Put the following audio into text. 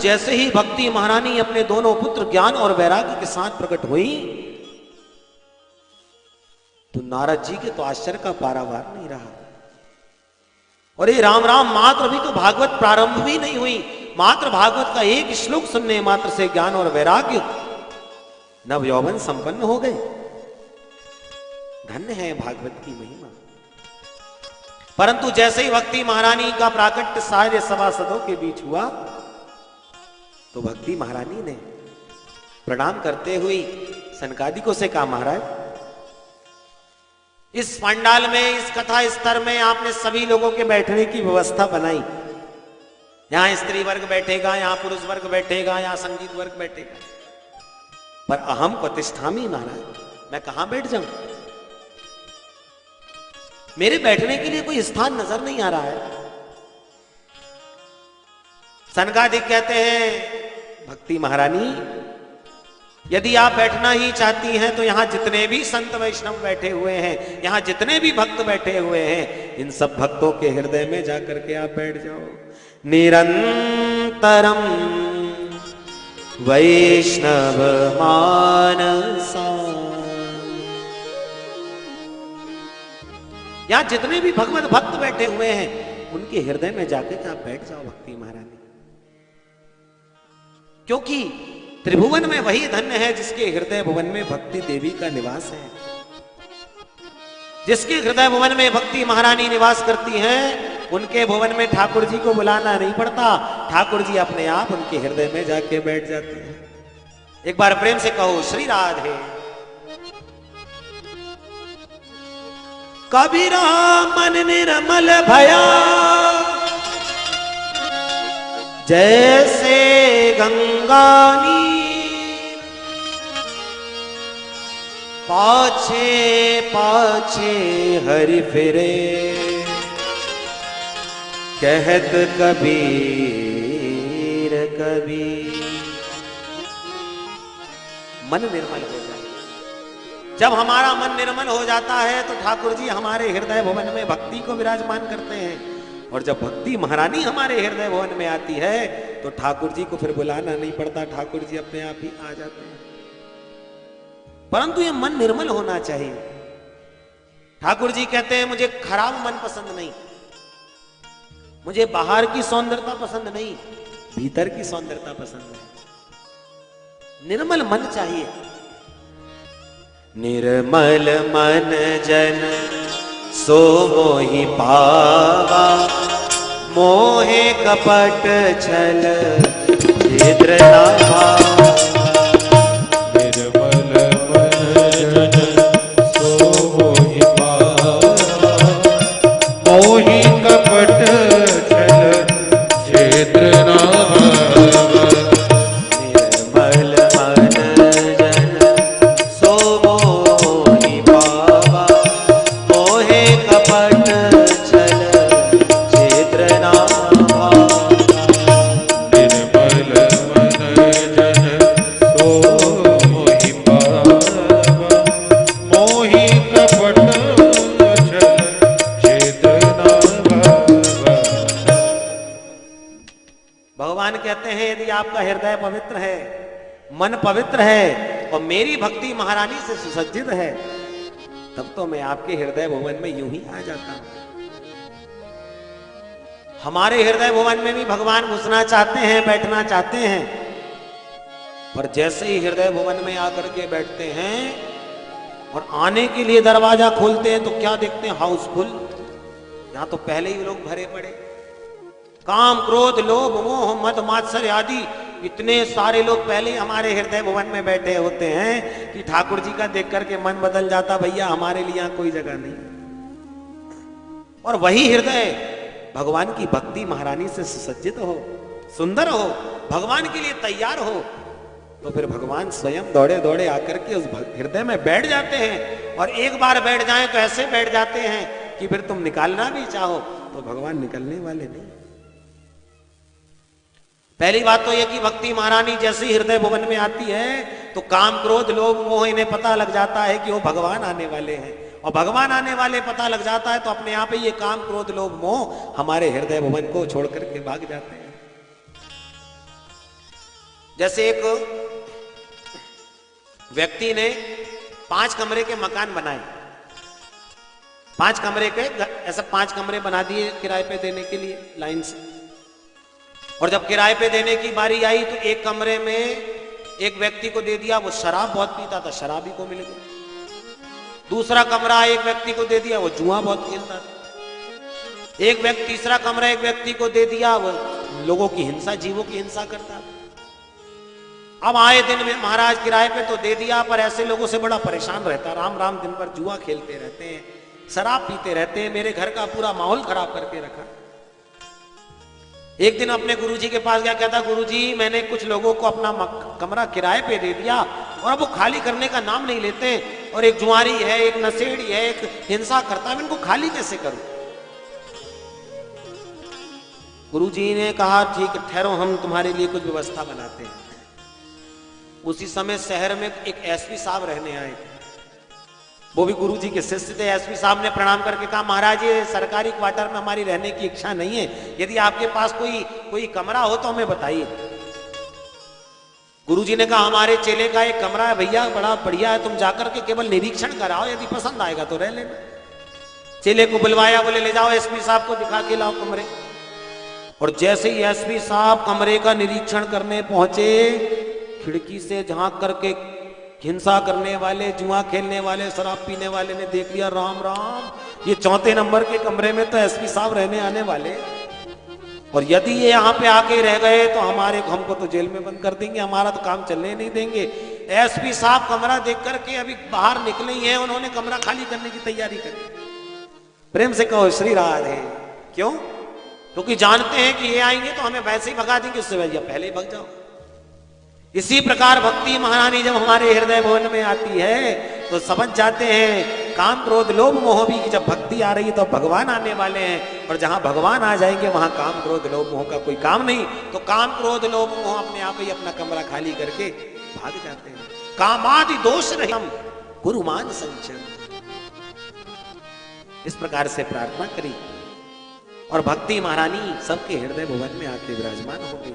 जैसे ही भक्ति महारानी अपने दोनों पुत्र ज्ञान और वैराग्य के साथ प्रकट हुई तो नारद जी के तो आश्चर्य का पारावार नहीं रहा। और ये राम राम मात्र भी तो भागवत प्रारंभ भी नहीं हुई, मात्र भागवत का एक श्लोक सुनने मात्र से ज्ञान और वैराग्य नव यौवन संपन्न हो गए। धन्य है भागवत की महिमा। परंतु जैसे ही भक्ति महारानी का प्राकट्य सारे सभासदों के बीच हुआ तो भक्ति महारानी ने प्रणाम करते हुए सनकादिकों से कहा, महाराज इस पंडाल में, इस कथा स्तर में आपने सभी लोगों के बैठने की व्यवस्था बनाई। यहां स्त्री वर्ग बैठेगा, यहां पुरुष वर्ग बैठेगा, यहां संगीत वर्ग बैठेगा, पर अहम प्रतिष्ठामी महाराज, मैं कहां बैठ जाऊं? मेरे बैठने के लिए कोई स्थान नजर नहीं आ रहा है। सनकादिक कहते हैं, भक्ति महारानी यदि आप बैठना ही चाहती हैं तो यहां जितने भी संत वैष्णव बैठे हुए हैं, यहां जितने भी भक्त बैठे हुए हैं, इन सब भक्तों के हृदय में जाकर के आप बैठ जाओ। निरंतरम वैष्णव मानसा, यहां जितने भी भगवत भक्त बैठे हुए हैं उनके हृदय में जाकर के आप बैठ जाओ भक्ति महारानी। क्योंकि त्रिभुवन में वही धन्य है जिसके हृदय भुवन में भक्ति देवी का निवास है। जिसके हृदय भुवन में भक्ति महारानी निवास करती हैं, उनके भुवन में ठाकुर जी को बुलाना नहीं पड़ता, ठाकुर जी अपने आप उनके हृदय में जाके बैठ जाते हैं। एक बार प्रेम से कहो, श्री राधे। कबीरा मन निर्मल भया, जैसे गंगा नीर, पाछे पाछे हरि फिरे, कहत कबीर कबीर। मन निर्मल हो जाए। जब हमारा मन निर्मल हो जाता है तो ठाकुर जी हमारे हृदय भवन में भक्ति को विराजमान करते हैं। और जब भक्ति महारानी हमारे हृदय भवन में आती है तो ठाकुर जी को फिर बुलाना नहीं पड़ता, ठाकुर जी अपने आप ही आ जाते हैं। परंतु ये मन निर्मल होना चाहिए। ठाकुर जी कहते हैं, मुझे खराब मन पसंद नहीं, मुझे बाहर की सौंदर्यता पसंद नहीं, भीतर की सौंदर्यता पसंद है। निर्मल मन चाहिए। निर्मल मन जन सो मोहि पावा, मोहे कपट छल छिद्र न भावा। निर्मल मन जन सो मोहि पावा, मोहि कपट छल छिद्र न भावा। आपका हृदय पवित्र है, मन पवित्र है और मेरी भक्ति महारानी से सुसज्जित है, तब तो मैं आपके हृदय भवन में यूं ही आ जाता हूं। हमारे हृदय भवन में भी भगवान घुसना चाहते हैं, बैठना चाहते हैं, पर जैसे ही हृदय भवन में आकर के बैठते हैं और आने के लिए दरवाजा खोलते हैं तो क्या देखते हैं? हाउसफुल। यहां तो पहले ही लोग भरे पड़े, काम क्रोध लोभ मोह मद मात्सर्य आदि इतने सारे लोग पहले ही हमारे हृदय भवन में बैठे होते हैं कि ठाकुर जी का देख करके मन बदल जाता, भैया हमारे लिए यहाँ कोई जगह नहीं। और वही हृदय भगवान की भक्ति महारानी से सुसज्जित हो, सुंदर हो, भगवान के लिए तैयार हो, तो फिर भगवान स्वयं दौड़े दौड़े आकर के उस हृदय में बैठ जाते हैं। और एक बार बैठ जाएं तो ऐसे बैठ जाते हैं कि फिर तुम निकालना भी चाहो तो भगवान निकलने वाले नहीं। पहली बात तो यह कि भक्ति महारानी जैसी हृदय भवन में आती है तो काम क्रोध लोभ मोह इन्हें पता लग जाता है कि वो भगवान आने वाले हैं, और भगवान आने वाले पता लग जाता है तो अपने आप ही ये काम क्रोध लोभ मोह हमारे हृदय भवन को छोड़ करके भाग जाते हैं। जैसे एक व्यक्ति ने 5 कमरे के मकान बनाए, 5 कमरे के ऐसा 5 कमरे बना दिए किराए पे देने के लिए लाइन से। और जब किराए पे देने की बारी आई तो एक कमरे में एक व्यक्ति को दे दिया, वो शराब बहुत पीता था, शराबी को मिल गया। दूसरा कमरा एक व्यक्ति को दे दिया, वो जुआ बहुत खेलता था। एक व्यक्ति तीसरा कमरा एक व्यक्ति को दे दिया, वो लोगों की हिंसा, जीवों की हिंसा करता था। अब आए दिन में महाराज किराए पे तो दे दिया, पर ऐसे लोगों से बड़ा परेशान रहता, राम राम दिन भर जुआ खेलते रहते हैं, शराब पीते रहते हैं, मेरे घर का पूरा माहौल खराब करके रखा। एक दिन अपने गुरुजी के पास गया, कहता गुरुजी मैंने कुछ लोगों को अपना कमरा किराए पे दे दिया और अब वो खाली करने का नाम नहीं लेते, और एक जुआरी है, एक नशेड़ी है, एक हिंसा करता है, मैं इनको खाली कैसे करूं। गुरुजी ने कहा ठीक है ठहरो, हम तुम्हारे लिए कुछ व्यवस्था बनाते हैं। उसी समय शहर में एक एसपी साहब रहने आए, वो भी गुरुजी के शिष्य थे। एसपी साहब ने प्रणाम करके कहा महाराज ये सरकारी क्वार्टर में हमारी रहने की इच्छा नहीं है, यदि आपके पास कोई कमरा हो तो हमें बताइए। गुरुजी ने कहा हमारे चेले का एक कमरा है भैया, बड़ा बढ़िया है, तुम जाकर के केवल निरीक्षण कराओ, यदि पसंद आएगा तो रह लेना। चेले को बुलवाया, बोले ले जाओ एसपी साहब को दिखा के लाओ कमरे। और जैसे ही एसपी साहब कमरे का निरीक्षण करने पहुंचे, खिड़की से झांक करके हिंसा करने वाले, जुआ खेलने वाले, शराब पीने वाले ने देख लिया, राम राम ये 4 नंबर के कमरे में तो एसपी साहब रहने आने वाले, और यदि ये यहाँ पे आके रह गए तो हमको तो जेल में बंद कर देंगे, हमारा तो काम चलने नहीं देंगे। एसपी साहब कमरा देख करके अभी बाहर निकले ही हैं, उन्होंने कमरा खाली करने की तैयारी करी। प्रेम से कहो श्री राधे। क्यों? क्योंकि जानते हैं कि ये आएंगे तो हमें वैसे ही भगा देंगे, उससे भैया पहले ही भग जाओ। इसी प्रकार भक्ति महारानी जब हमारे हृदय भवन में आती है तो समझ जाते हैं काम क्रोध लोभ मोह भी की जब भक्ति आ रही है तो भगवान आने वाले हैं, और जहां भगवान आ जाएंगे वहां काम क्रोध लोभ मोह का कोई काम नहीं। तो काम क्रोध लोभ मोह अपने आप ही अपना कमरा खाली करके भाग जाते हैं। कामादि दोष नहीं हम गुरुमान संचन, इस प्रकार से प्रार्थना करी और भक्ति महारानी सबके हृदय भवन में आके विराजमान हो गई।